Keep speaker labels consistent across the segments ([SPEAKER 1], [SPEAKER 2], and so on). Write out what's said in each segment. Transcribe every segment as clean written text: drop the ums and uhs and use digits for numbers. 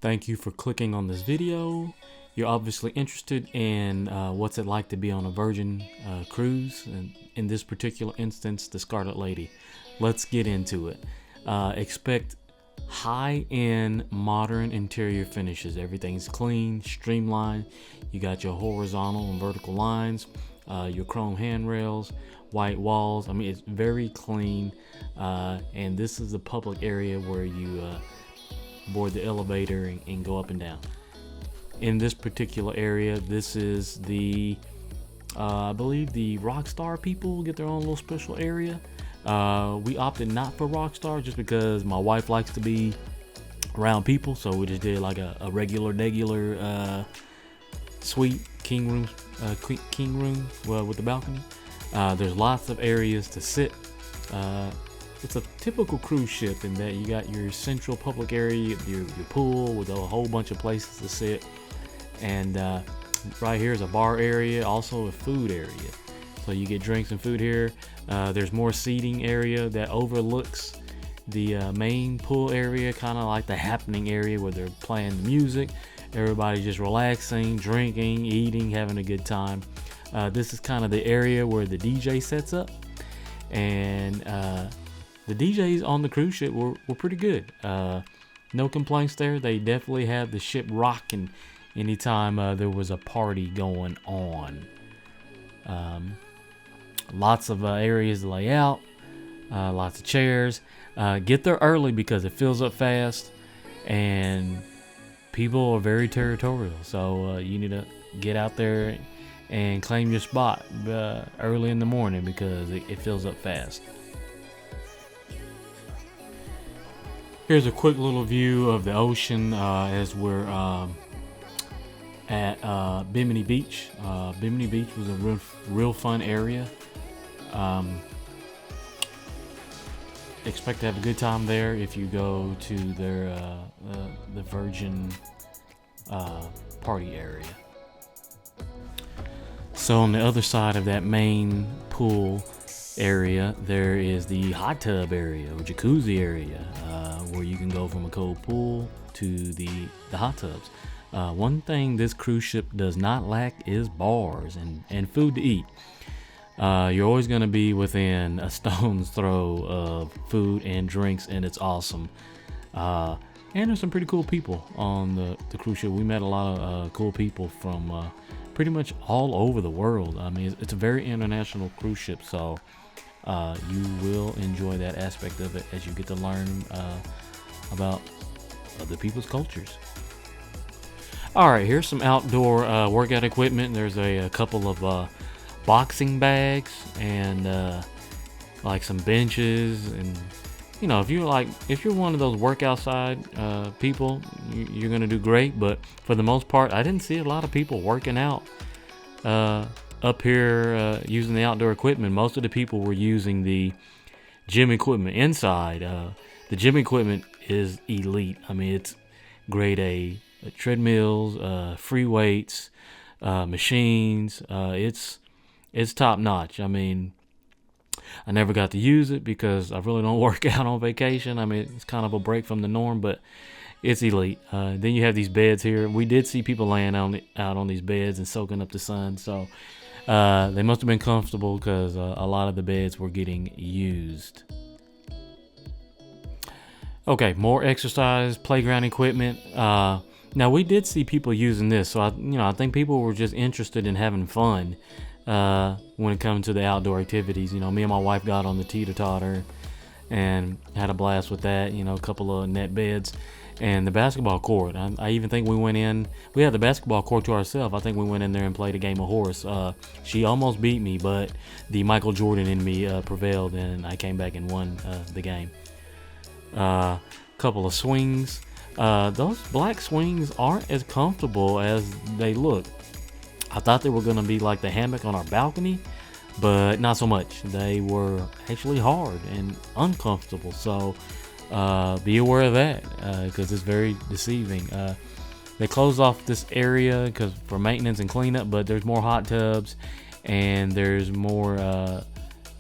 [SPEAKER 1] Thank you for clicking on this video. You're obviously interested in what's it like to be on a Virgin cruise, and in this particular instance, the Scarlet Lady. Let's get into it. Expect high-end modern interior finishes. Everything's clean, streamlined. You got your horizontal and vertical lines, your chrome handrails, white walls. I mean, it's very clean, and this is the public area where you board the elevator and go up and down. In this particular area, this is the I believe the Rockstar people get their own little special area. We opted not for Rockstar just because my wife likes to be around people, so we just did like a regular suite king room with the balcony. There's lots of areas to sit. It's a typical cruise ship in that you got your central public area, your pool with a whole bunch of places to sit, and right here is a bar area, also a food area. So you get drinks and food here. There's more seating area that overlooks the main pool area, kind of like the happening area where they're playing music. Everybody just relaxing, drinking, eating, having a good time. This is kind of the area where the DJ sets up, and the DJs on the cruise ship were pretty good. No complaints there. They definitely had the ship rocking anytime there was a party going on. Lots of areas to lay out, lots of chairs. Get there early because it fills up fast, and people are very territorial. So you need to get out there and claim your spot early in the morning because it fills up fast. Here's a quick little view of the ocean as we're at Bimini Beach. Bimini Beach was a real fun area. Expect to have a good time there if you go to their the Virgin party area. So on the other side of that main pool area, there is the hot tub area or jacuzzi area, where you can go from a cold pool to the hot tubs. One thing this cruise ship does not lack is bars and food to eat. You're always going to be within a stone's throw of food and drinks, and it's awesome. And there's some pretty cool people on the cruise ship. We met a lot of cool people from pretty much all over the world. I mean, it's a very international cruise ship, so you will enjoy that aspect of it as you get to learn about other people's cultures. All right, here's some outdoor workout equipment. There's a couple of boxing bags and like some benches, and you know, if you're one of those workout side people, you're gonna do great. But for the most part, I didn't see a lot of people working out up here using the outdoor equipment. Most of the people were using the gym equipment inside. The gym equipment is elite. I mean, it's grade A. Treadmills, free weights, machines. It's top notch. I mean, I never got to use it because I really don't work out on vacation. I mean, it's kind of a break from the norm, but it's elite. Then you have these beds here. We did see people laying out on these beds and soaking up the sun, so they must have been comfortable because a lot of the beds were getting used. Okay, more exercise, playground equipment. Now we did see people using this, so I think people were just interested in having fun when it comes to the outdoor activities. You know, me and my wife got on the teeter-totter and had a blast with that. You know, a couple of net beds and the basketball court. I even think we went in. We had the basketball court to ourselves. I think we went in there and played a game of horse. She almost beat me, but the Michael Jordan in me prevailed, and I came back and won the game. Couple of swings. Those black swings aren't as comfortable as they look. I thought they were going to be like the hammock on our balcony, but not so much. They were actually hard and uncomfortable, so be aware of that because it's very deceiving. They closed off this area for maintenance and cleanup, but there's more hot tubs and there's more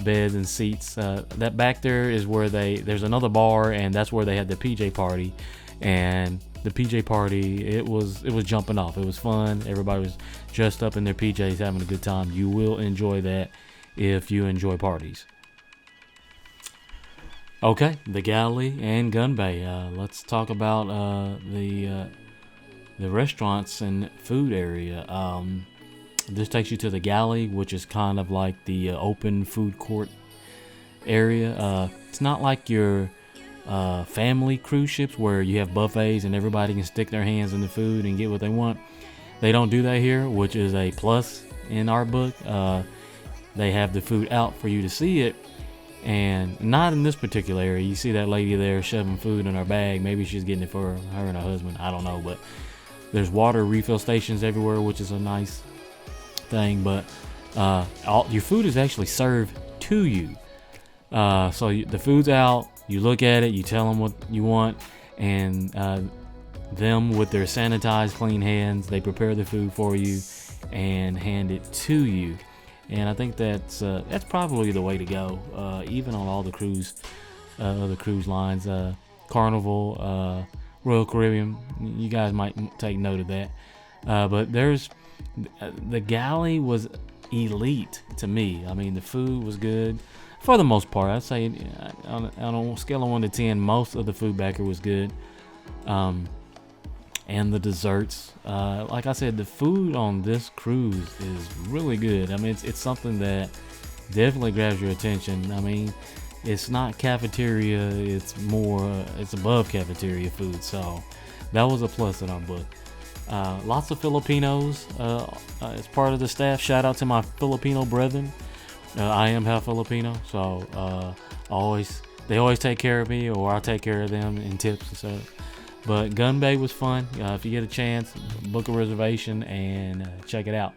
[SPEAKER 1] beds and seats. That back there is where there's another bar, and that's where they had the PJ party. And the PJ party, it was jumping off. It was fun. Everybody was dressed up in their PJs, having a good time. You will enjoy that if you enjoy parties. Okay, the galley and gun bay. Let's talk about the restaurants and food area. This takes you to the galley, which is kind of like the open food court area. It's not like your family cruise ships where you have buffets and everybody can stick their hands in the food and get what they want. They don't do that here, which is a plus in our book. They have the food out for you to see it, and not in this particular area. You see that lady there shoving food in her bag. Maybe she's getting it for her and her husband. I don't know, but there's water refill stations everywhere, which is a nice thing. But your food is actually served to you. So the food's out. You look at it. You tell them what you want, and them with their sanitized, clean hands, they prepare the food for you and hand it to you. And I think that's probably the way to go. Even on all the other cruise lines, Carnival, Royal Caribbean, you guys might take note of that. But the galley was elite to me. I mean, the food was good for the most part. I'd say on a scale of 1 to 10, most of the food back here was good. And the desserts, like I said, the food on this cruise is really good. I mean, it's something that definitely grabs your attention. I mean, it's not cafeteria, it's above cafeteria food. So that was a plus in our book. Lots of Filipinos as part of the staff. Shout out to my Filipino brethren. I am half Filipino, so they always take care of me, or I take care of them in tips and stuff. But Gun Bay was fun. If you get a chance, book a reservation and check it out.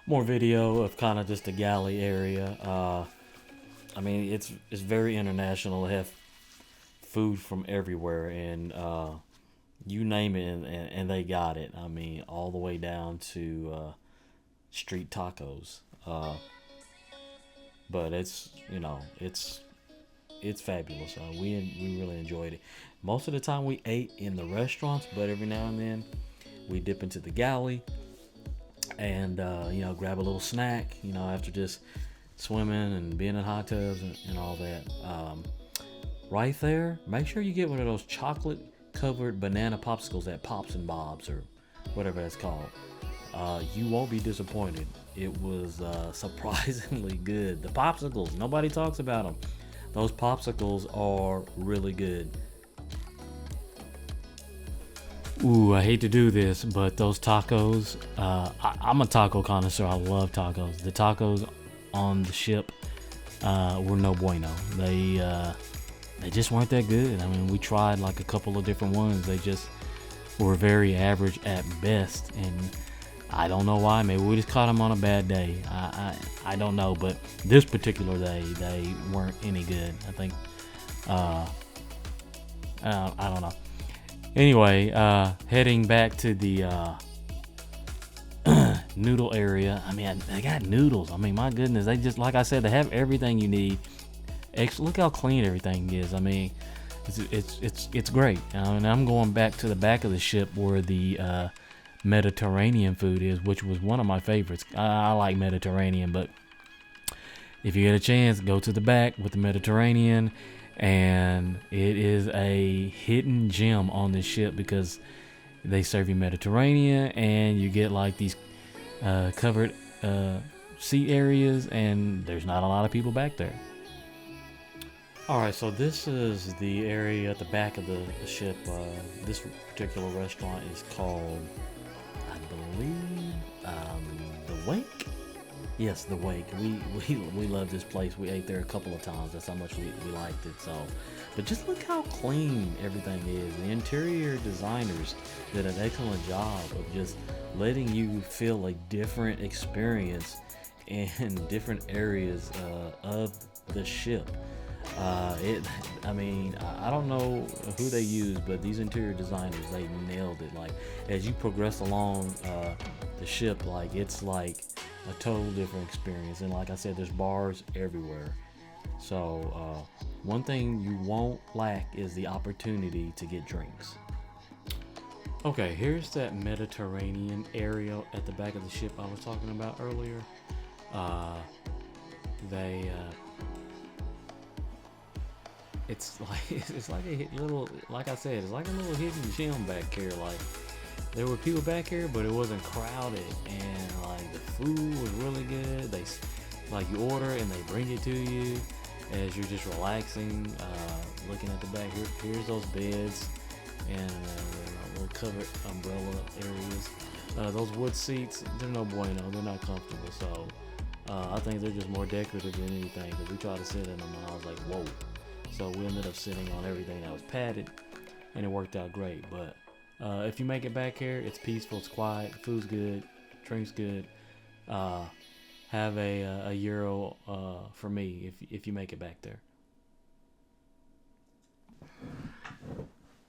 [SPEAKER 1] More video of kind of just the galley area. I mean, it's very international. They have food from everywhere, and you name it, and they got it. I mean, all the way down to street tacos. But it's fabulous. We really enjoyed it. Most of the time we ate in the restaurants, but every now and then we dip into the galley and grab a little snack, after just swimming and being in hot tubs and all that. Right there, make sure you get one of those chocolate covered banana popsicles at Pops and Bob's or whatever that's called. You won't be disappointed. It was surprisingly good. The popsicles, nobody talks about them. Those popsicles are really good. Ooh, I hate to do this, but those tacos, I'm a taco connoisseur. I love tacos. The tacos on the ship were no bueno. They just weren't that good. I mean, we tried like a couple of different ones. They just were very average at best, and I don't know why. Maybe we just caught them on a bad day. I don't know, but this particular day they weren't any good. I think I don't know. Anyway, heading back to the noodle area. I mean, they got noodles. I mean, my goodness, they just, like I said, they have everything you need. Look how clean everything is. I mean, it's great. And I'm going back to the back of the ship where the Mediterranean food is, which was one of my favorites. I like Mediterranean, but if you get a chance, go to the back with the Mediterranean. And it is a hidden gem on this ship because they serve you Mediterranean, and you get like these covered seat areas, and there's not a lot of people back there. Alright, so this is the area at the back of the ship. This particular restaurant is called, I believe, The Wake? Yes, The Wake. We love this place. We ate there a couple of times. That's how much we liked it. So, but just look how clean everything is. The interior designers did an excellent job of just letting you feel a different experience in different areas of the ship. I don't know who they use, but these interior designers, they nailed it. Like, as you progress along the ship, like, it's like a total different experience. And like I said, there's bars everywhere. So one thing you won't lack is the opportunity to get drinks. Okay, here's that Mediterranean area at the back of the ship I was talking about earlier. Uh, they it's like it's like a little, like I said, it's like a little hidden gem back here. Like there were people back here, but it wasn't crowded, and like the food was really good. Like you order and they bring it to you as you're just relaxing, looking at the back. Here's those beds and little covered umbrella areas. Those wood seats, they're no bueno. They're not comfortable. So I think they're just more decorative than anything. Because we tried to sit in them, and I was like, whoa. So we ended up sitting on everything that was padded, and it worked out great. But if you make it back here, it's peaceful, it's quiet, food's good, drink's good. Have a euro for me if you make it back there.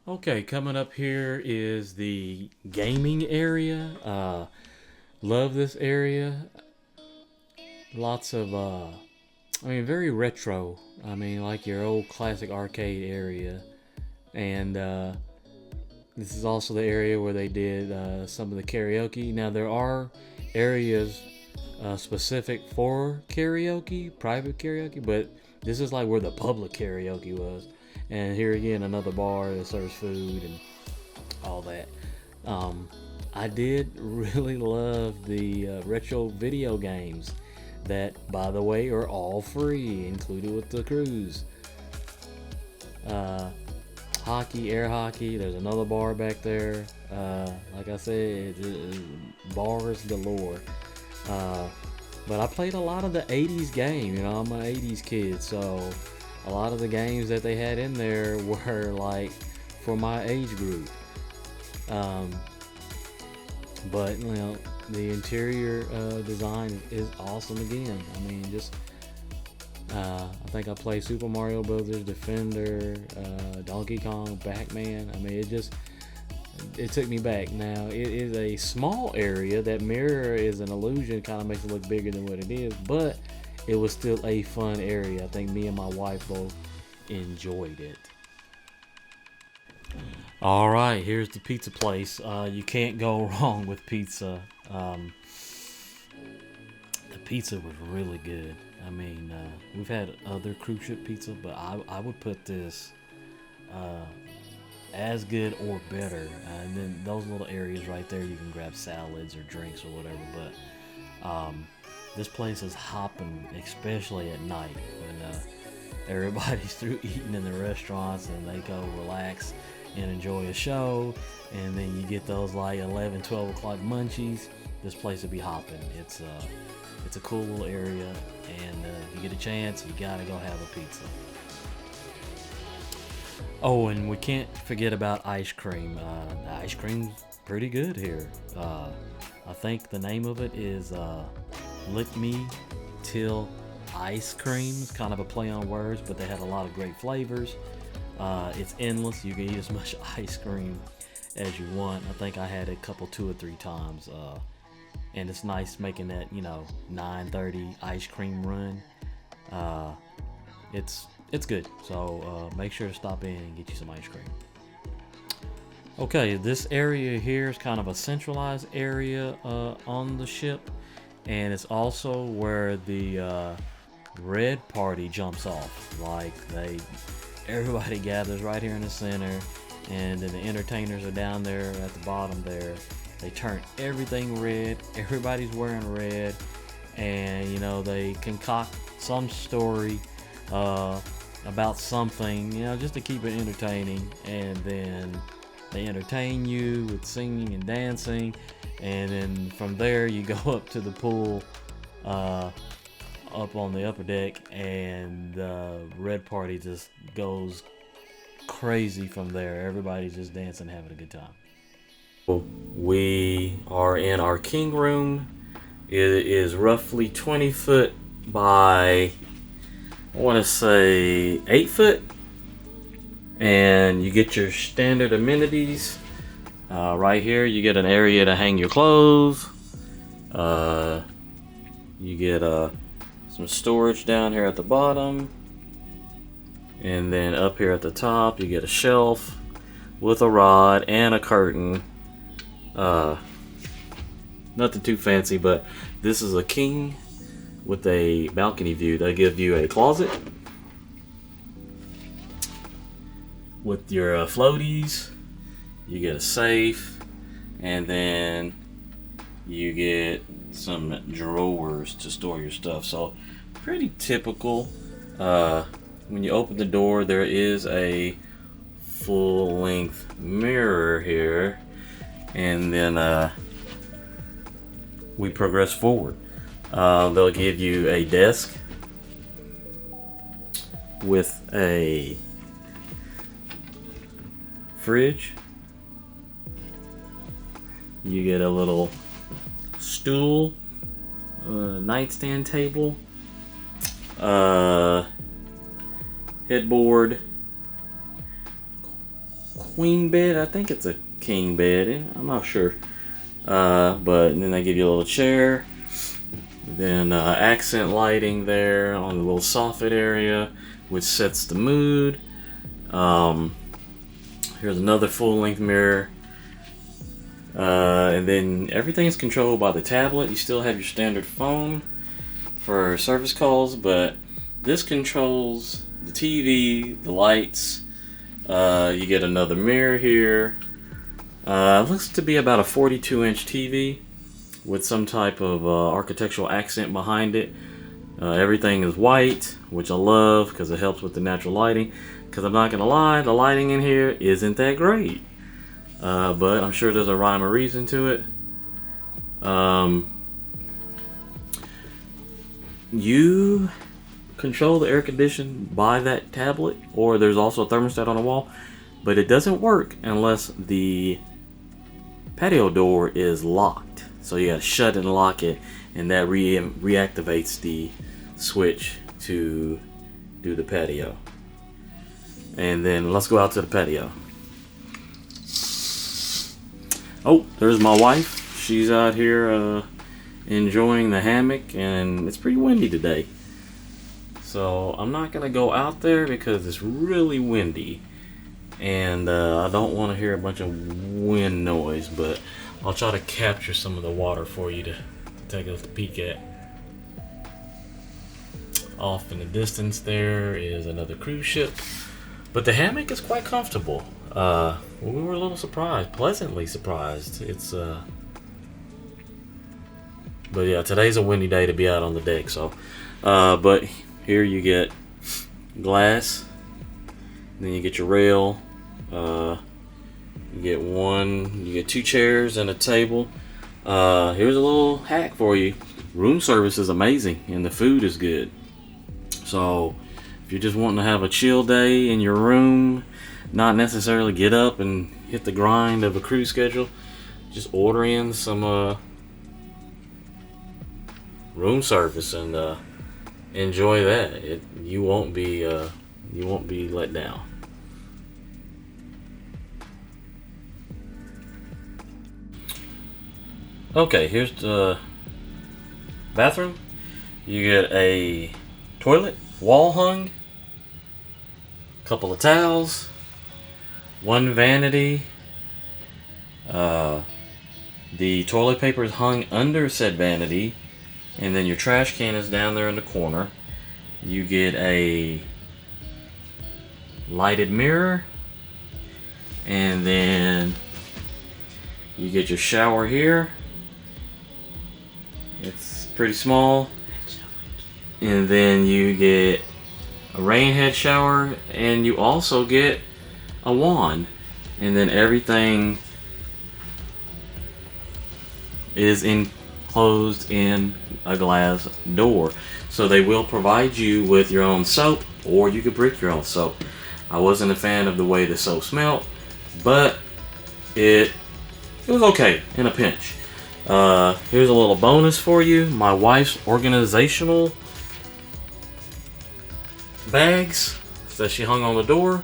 [SPEAKER 1] Okay, coming up here is the gaming area. Love this area. Lots of very retro. I mean, like your old classic arcade area. And this is also the area where they did some of the karaoke. Now, there are areas specific for karaoke, private karaoke, but this is like where the public karaoke was. And here again, another bar that serves food and all that. I did really love the retro video games that, by the way, are all free, included with the cruise. Hockey, air hockey. There's another bar back there. Like I said, bars galore. But I played a lot of the 80s game. You know, I'm an 80s kid, so a lot of the games that they had in there were like for my age group. But you know, the interior design is awesome again. I mean, just I think I played Super Mario Brothers, Defender, Donkey Kong, Pac-Man. I mean, it took me back. Now, it is a small area. That mirror is an illusion, kind of makes it look bigger than what it is, but it was still a fun area. I think me and my wife both enjoyed it. All right, here's the pizza place. You can't go wrong with pizza. The pizza was really good. I mean, we've had other cruise ship pizza, but I would put this as good or better. And then those little areas right there, you can grab salads or drinks or whatever. But this place is hopping, especially at night when everybody's through eating in the restaurants and they go relax and enjoy a show. And then you get those like 11, 12 o'clock munchies. This place will be hopping. It's a cool little area, and if you get a chance, you gotta go have a pizza. Oh, and we can't forget about ice cream. The ice cream's pretty good here. I think the name of it is Lick Me Till Ice Cream. It's kind of a play on words, but they had a lot of great flavors. It's endless. You can eat as much ice cream as you want. I think I had a couple 2 or 3 times. And it's nice making that 9:30 ice cream run. It's good. So make sure to stop in and get you some ice cream. Okay, this area here is kind of a centralized area on the ship, and it's also where the red party jumps off. Like everybody gathers right here in the center, and then the entertainers are down there at the bottom there. They turn everything red. Everybody's wearing red, and they concoct some story about something, just to keep it entertaining. And then they entertain you with singing and dancing, and then from there you go up to the pool, up on the upper deck, and the red party just goes crazy from there. Everybody's just dancing, having a good time. We are in our king room. It is roughly 20 foot by, I want to say 8 foot. And you get your standard amenities. Right here, you get an area to hang your clothes. You get some storage down here at the bottom. And then up here at the top, you get a shelf with a rod and a curtain. Nothing too fancy, but this is a king with a balcony view. They give you a closet with your floaties. You get a safe, and then you get some drawers to store your stuff. So pretty typical. When you open the door, there is a full-length mirror here, and then we progress forward. They'll give you a desk with a fridge. You get a little stool, nightstand table, headboard, queen bed. I think it's a king bed. I'm not sure. But then they give you a little chair. Then accent lighting there on the little soffit area, which sets the mood. Here's another full-length mirror. And then everything is controlled by the tablet. You still have your standard phone for service calls, but this controls the TV, the lights. You get another mirror here. Looks to be about a 42-inch TV with some type of architectural accent behind it. Everything is white, which I love because it helps with the natural lighting. Because I'm not going to lie, the lighting in here isn't that great. But I'm sure there's a rhyme or reason to it. You control the air condition by that tablet, or there's also a thermostat on the wall, but it doesn't work unless the patio door is locked. So you gotta shut and lock it, and that reactivates the switch to do the patio. And then let's go out to the patio. Oh, there's my wife. She's out here enjoying the hammock, and it's pretty windy today. So I'm not gonna go out there because it's really windy, and I don't want to hear a bunch of wind noise, but I'll try to capture some of the water for you to take a peek at. Off in the distance there is another cruise ship, but the hammock is quite comfortable. We were a little surprised, pleasantly surprised. But yeah, today's a windy day to be out on the deck. So, but here you get glass, then you get your rail. You get two chairs and a table. Here's a little hack for you. Room service is amazing, and the food is good. So, if you're just wanting to have a chill day in your room, not necessarily get up and hit the grind of a cruise schedule, just order in some room service and enjoy that. You won't be let down. Okay, here's the bathroom. You get a toilet, wall hung, couple of towels, one vanity. The toilet paper is hung under said vanity, and then your trash can is down there in the corner. You get a lighted mirror, and then you get your shower here. It's pretty small. And then you get a rain head shower, and you also get a wand. And then everything is enclosed in a glass door. So they will provide you with your own soap, or you could bring your own soap. I wasn't a fan of the way the soap smelled, but it was okay in a pinch. Here's a little bonus for you. My wife's organizational bags that she hung on the door.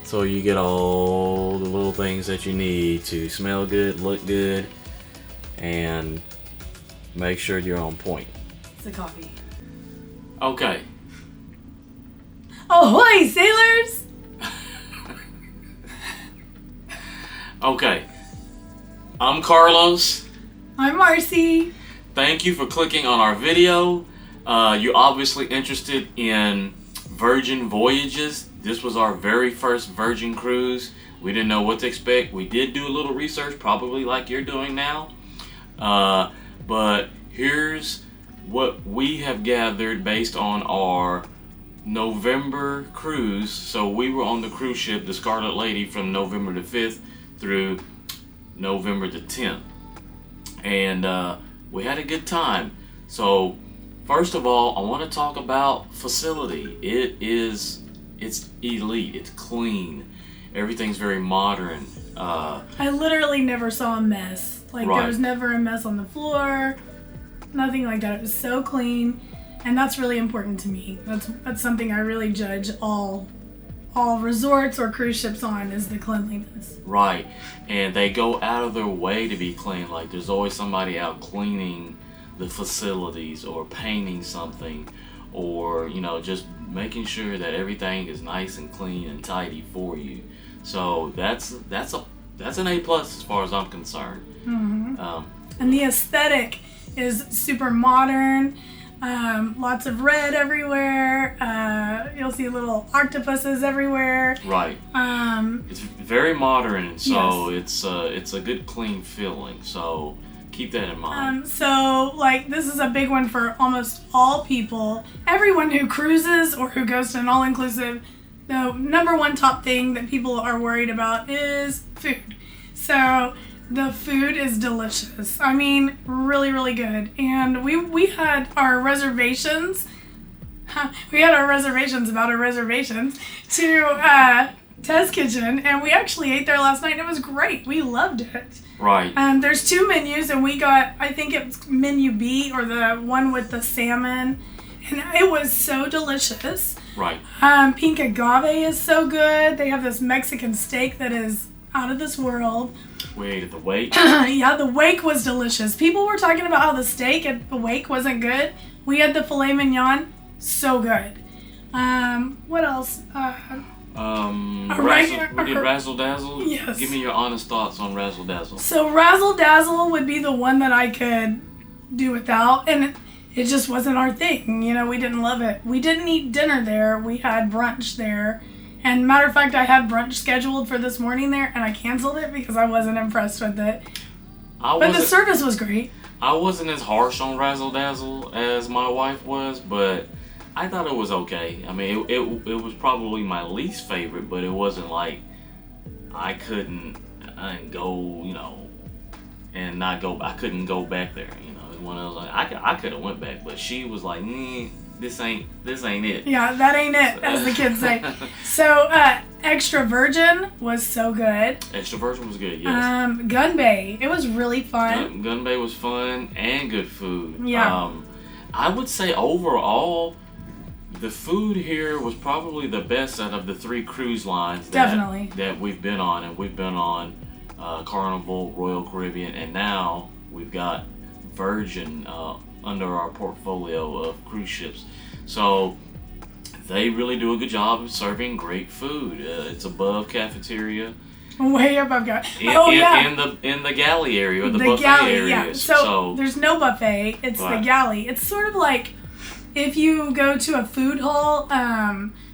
[SPEAKER 1] So you get all the little things that you need to smell good, look good, and make sure you're on point.
[SPEAKER 2] It's a coffee.
[SPEAKER 1] Okay.
[SPEAKER 2] Ahoy, sailors!
[SPEAKER 1] Okay. I'm Carlos.
[SPEAKER 2] I'm Marcy.
[SPEAKER 1] Thank you for clicking on our video. You're obviously interested in Virgin Voyages. This was our very first Virgin cruise. We didn't know what to expect. We did do a little research, probably like you're doing now. But here's what we have gathered based on our November cruise. So we were on the cruise ship, the Scarlet Lady, from November the 5th through November the 10th. And we had a good time. So first of all, I want to talk about facility. It's elite. It's clean. Everything's very modern.
[SPEAKER 2] I literally never saw a mess. Like,
[SPEAKER 1] Right.
[SPEAKER 2] there was never a mess on the floor. Nothing like that. It was so clean. And that's really important to me. That's something I really judge all resorts or cruise ships on, is the cleanliness.
[SPEAKER 1] Right. And they go out of their way to be clean. Like, there's always somebody out cleaning the facilities or painting something, or, you know, just making sure that everything is nice and clean and tidy for you. So that's an A+ as far as I'm concerned.
[SPEAKER 2] Mm-hmm. And the aesthetic is super modern. Lots of red everywhere. You'll see little octopuses everywhere.
[SPEAKER 1] Right. It's very modern, so yes. It's a good clean feeling. So keep that in mind.
[SPEAKER 2] So, like, this is a big one for almost all people. Everyone who cruises or who goes to an all-inclusive, the number one top thing that people are worried about is food. So the food is delicious. I mean, really, really good. And we had our reservations. We had our reservations about our reservations to Test Kitchen, and we actually ate there last night, and it was great. We loved it.
[SPEAKER 1] Right.
[SPEAKER 2] There's two menus, and we got, I think it was menu B, or the one with the salmon, and it was so delicious.
[SPEAKER 1] Right.
[SPEAKER 2] Pink agave is so good. They have this Mexican steak that is out of this world.
[SPEAKER 1] We ate at the Wake.
[SPEAKER 2] Yeah, the Wake was delicious. People were talking about how the steak at the Wake wasn't good. We had the filet mignon, so good. What else?
[SPEAKER 1] We did Razzle Dazzle.
[SPEAKER 2] Yes.
[SPEAKER 1] Give me your honest thoughts on Razzle Dazzle.
[SPEAKER 2] So Razzle Dazzle would be the one that I could do without, and it just wasn't our thing. You know, we didn't love it. We didn't eat dinner there. We had brunch there. And matter of fact, I had brunch scheduled for this morning there, and I canceled it because I wasn't impressed with it. But the service was great.
[SPEAKER 1] I wasn't as harsh on Razzle Dazzle as my wife was, but I thought it was okay. I mean, it was probably my least favorite, but it wasn't like I couldn't go, you know, and not go. I couldn't go back there, you know. It was one of those, like, I could have went back, but she was like, this ain't it.
[SPEAKER 2] Yeah, that ain't it, as the kids say. So, Extra Virgin was so good.
[SPEAKER 1] Extra Virgin was good, yes.
[SPEAKER 2] Gun Bay, it was really fun.
[SPEAKER 1] Gun Bay was fun and good food.
[SPEAKER 2] Yeah.
[SPEAKER 1] I would say overall, the food here was probably the best out of the three cruise lines that we've been on. And we've been on Carnival, Royal Caribbean, and now we've got Virgin under our portfolio of cruise ships. So they really do a good job of serving great food. It's above cafeteria.
[SPEAKER 2] Way up, I've got.
[SPEAKER 1] In the galley area, or the buffet
[SPEAKER 2] galley,
[SPEAKER 1] area.
[SPEAKER 2] Yeah. So there's no buffet. It's
[SPEAKER 1] right.
[SPEAKER 2] The galley. It's sort of like if you go to a food hall.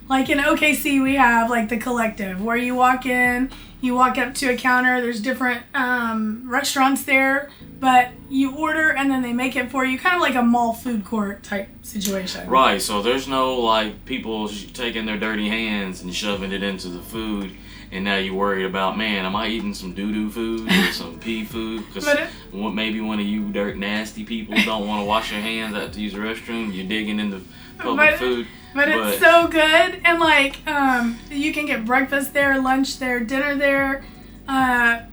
[SPEAKER 2] Like in OKC, we have like the Collective, where you walk in, you walk up to a counter. There's different restaurants there, but you order and then they make it for you, kind of like a mall food court type situation.
[SPEAKER 1] Right. So there's no like people taking their dirty hands and shoving it into the food, and now you're worried about, man, am I eating some doo-doo food or some pee food? Because maybe one of you dirt nasty people don't want to wash your hands after you use the restroom. You're digging into public food.
[SPEAKER 2] But it's so good, and like you can get breakfast there, lunch there, dinner there.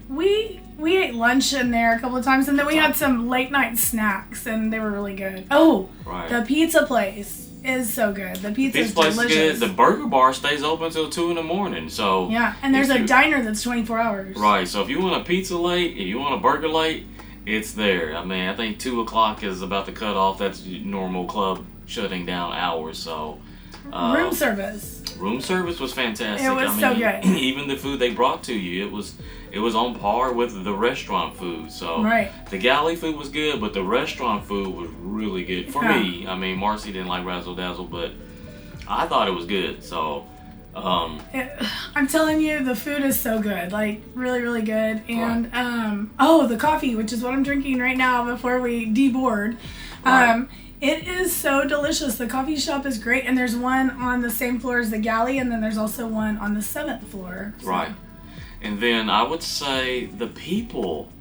[SPEAKER 2] We ate lunch in there a couple of times, and then we had some late night snacks, and they were really good. Oh, right. The pizza place is so good. The pizza's delicious.
[SPEAKER 1] Is good. The burger bar stays open until 2 a.m. So
[SPEAKER 2] yeah, and there's a diner that's 24 hours.
[SPEAKER 1] Right. So if you want a pizza late, if you want a burger late, it's there. I mean, I think 2 o'clock is about the cutoff. That's normal club shutting down hours. So.
[SPEAKER 2] Room service.
[SPEAKER 1] Room service was fantastic.
[SPEAKER 2] It was so good.
[SPEAKER 1] Even the food they brought to you, it was on par with the restaurant food. So
[SPEAKER 2] Right.
[SPEAKER 1] the galley food was good, but the restaurant food was really good for
[SPEAKER 2] Yeah.
[SPEAKER 1] me. I mean, Marcy didn't like Razzle Dazzle, but I thought it was good. So
[SPEAKER 2] I'm telling you, the food is so good, like really, really good. And the coffee, which is what I'm drinking right now before we deboard.
[SPEAKER 1] Right.
[SPEAKER 2] It is so delicious. The coffee shop is great, and there's one on the same floor as the galley, and then there's also one on the 7th floor. So.
[SPEAKER 1] Right. And then I would say the people,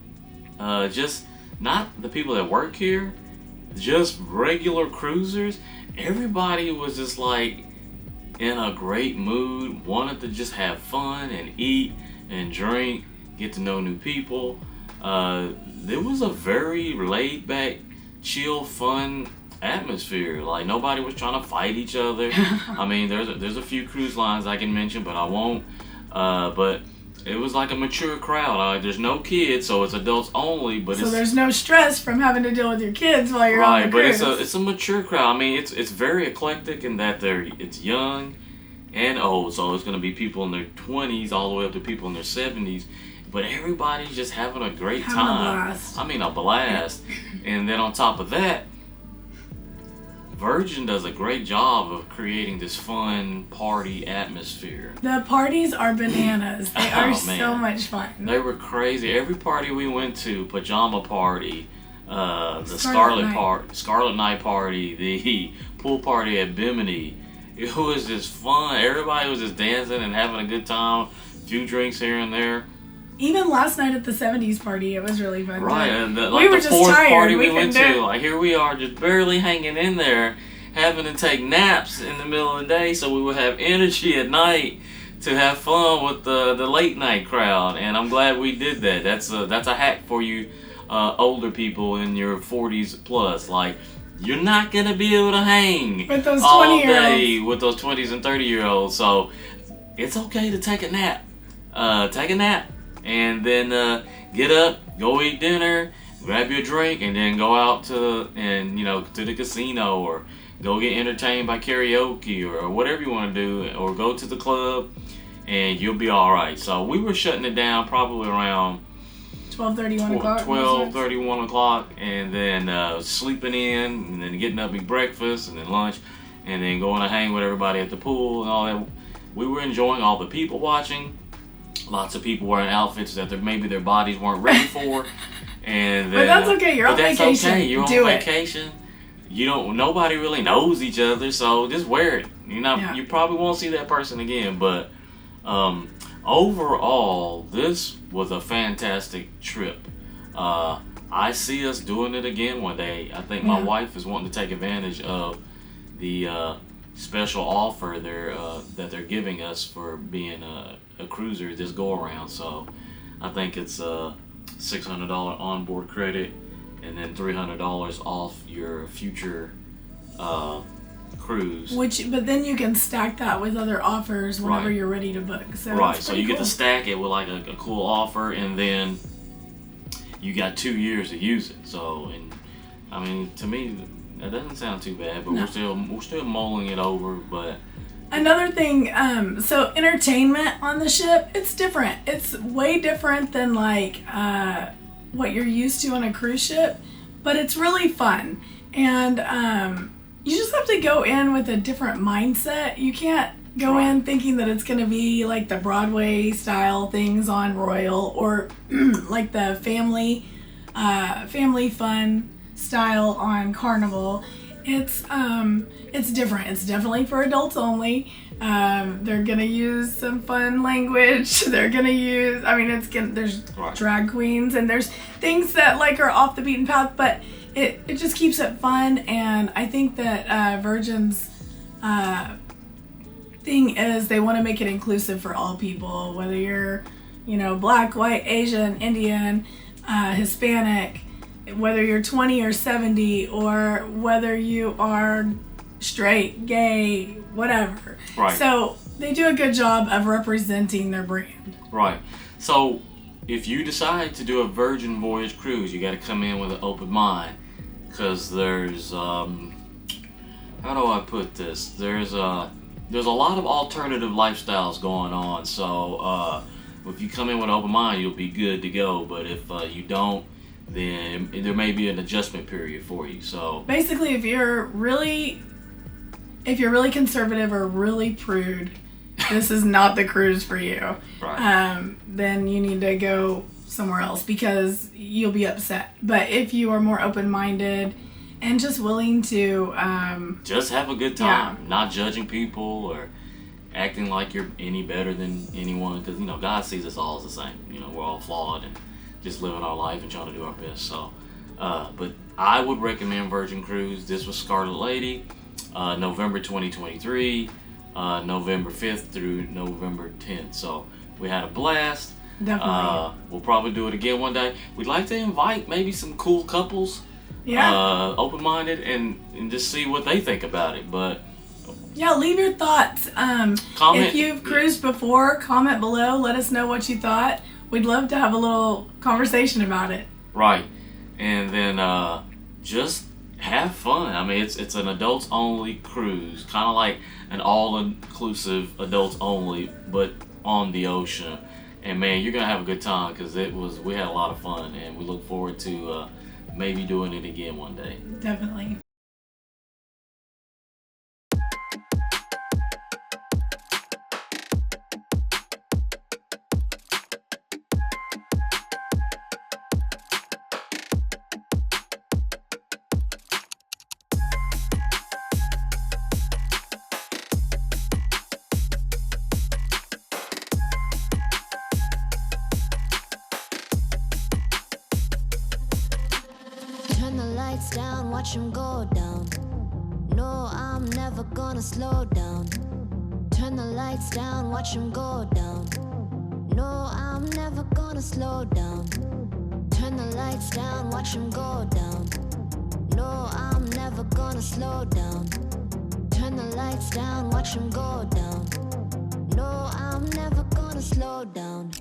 [SPEAKER 1] just not the people that work here, just regular cruisers. Everybody was just like in a great mood, wanted to just have fun and eat and drink, get to know new people. There was a very laid back, chill, fun atmosphere. Like nobody was trying to fight each other. I mean, there's a few cruise lines I can mention, but I won't. But it was like a mature crowd. There's no kids, so it's adults only. But
[SPEAKER 2] so there's no stress from having to deal with your kids while you're on the cruise.
[SPEAKER 1] But it's a mature crowd. I mean, it's very eclectic in that it's young and old. So it's gonna be people in their 20s all the way up to people in their 70s. But everybody's just having a great time.
[SPEAKER 2] A blast.
[SPEAKER 1] I mean, a blast. And then on top of that, Virgin does a great job of creating this fun party atmosphere.
[SPEAKER 2] The parties are bananas. They are so much fun.
[SPEAKER 1] They were crazy. Every party we went to, pajama party, the Scarlet Night party, the pool party at Bimini, it was just fun. Everybody was just dancing and having a good time. A few drinks here and there.
[SPEAKER 2] Even last night at the 70s party, it was really fun.
[SPEAKER 1] Right, and
[SPEAKER 2] we were
[SPEAKER 1] the
[SPEAKER 2] just
[SPEAKER 1] fourth
[SPEAKER 2] tired.
[SPEAKER 1] party we went to, like here we are just barely hanging in there, having to take naps in the middle of the day so we would have energy at night to have fun with the late night crowd. And I'm glad we did that. That's a hack for you older people in your 40s plus. Like, you're not going to be able to hang
[SPEAKER 2] with those
[SPEAKER 1] all
[SPEAKER 2] 20-year-olds.
[SPEAKER 1] day with those 20s and 30-year-olds. So it's okay to take a nap. Take a nap. And then get up, go eat dinner, grab your drink, and then go out to the casino or go get entertained by karaoke or whatever you want to do, or go to the club, and you'll be all right. So we were shutting it down probably around
[SPEAKER 2] 12:30,
[SPEAKER 1] 1 o'clock, and then sleeping in, and then getting up, eat breakfast, and then lunch, and then going to hang with everybody at the pool and all that. We were enjoying all the people watching. Lots of people wearing outfits that maybe their bodies weren't ready for, and then,
[SPEAKER 2] but that's okay. You're on vacation.
[SPEAKER 1] That's okay. You're on vacation. Nobody really knows each other, so just wear it. You probably won't see that person again. But overall, this was a fantastic trip. I see us doing it again one day. I think my wife is wanting to take advantage of the special offer that they're giving us for being a cruiser this go around. So I think it's a $600 onboard credit and then $300 off your future cruise.
[SPEAKER 2] But then you can stack that with other offers whenever you're ready to book. So
[SPEAKER 1] you get to stack it with like a cool offer, and then you got 2 years to use it. So, and I mean, to me, that doesn't sound too bad, but we're still mulling it over. But
[SPEAKER 2] another thing, so entertainment on the ship, it's different. It's way different than like what you're used to on a cruise ship, but it's really fun. And you just have to go in with a different mindset. You can't go in thinking that it's going to be like the Broadway style things on Royal, or like the family fun style on Carnival. It's different. It's definitely for adults only. They're gonna use some fun language. They're gonna use, there's drag queens, and there's things that like are off the beaten path, but it just keeps it fun. And I think that Virgin's thing is they want to make it inclusive for all people, whether you're black, white, Asian, Indian, Hispanic, whether you're 20 or 70, or whether you are straight, gay, whatever.
[SPEAKER 1] Right.
[SPEAKER 2] So they do a good job of representing their brand.
[SPEAKER 1] Right. So if you decide to do a Virgin Voyage cruise, you got to come in with an open mind, because there's how do I put this? There's a lot of alternative lifestyles going on. So if you come in with an open mind, you'll be good to go. But if you don't, then there may be an adjustment period for you. So
[SPEAKER 2] basically, if you're really conservative or really prude, this is not the cruise for you.
[SPEAKER 1] Right.
[SPEAKER 2] Then you need to go somewhere else because you'll be upset. But if you are more open-minded and just willing to
[SPEAKER 1] just have a good time, not judging people or acting like you're any better than anyone, because God sees us all as the same. We're all flawed and just living our life and trying to do our best. So but I would recommend Virgin Cruise. This was Scarlet Lady, November 2023, November 5th through November 10th. So we had a blast.
[SPEAKER 2] Definitely.
[SPEAKER 1] We'll probably do it again one day. We'd like to invite maybe some cool couples, open-minded, and just see what they think about it. But
[SPEAKER 2] yeah, leave your thoughts.
[SPEAKER 1] Comment.
[SPEAKER 2] If you've cruised before, comment below. Let us know what you thought. We'd love to have a little conversation about it.
[SPEAKER 1] Right. And then just have fun. I mean, it's an adults-only cruise, kind of like an all-inclusive adults-only, but on the ocean. And man, you're gonna have a good time because we had a lot of fun, and we look forward to maybe doing it again one day.
[SPEAKER 2] Definitely.
[SPEAKER 3] Turn the lights down, watch them go down. No, I'm never gonna slow down. Turn the lights down, watch them go down. No, I'm never gonna slow down. Turn the lights down, watch them go down. No, I'm never gonna slow down. Turn the lights down, watch them go down. No, I'm never gonna slow down.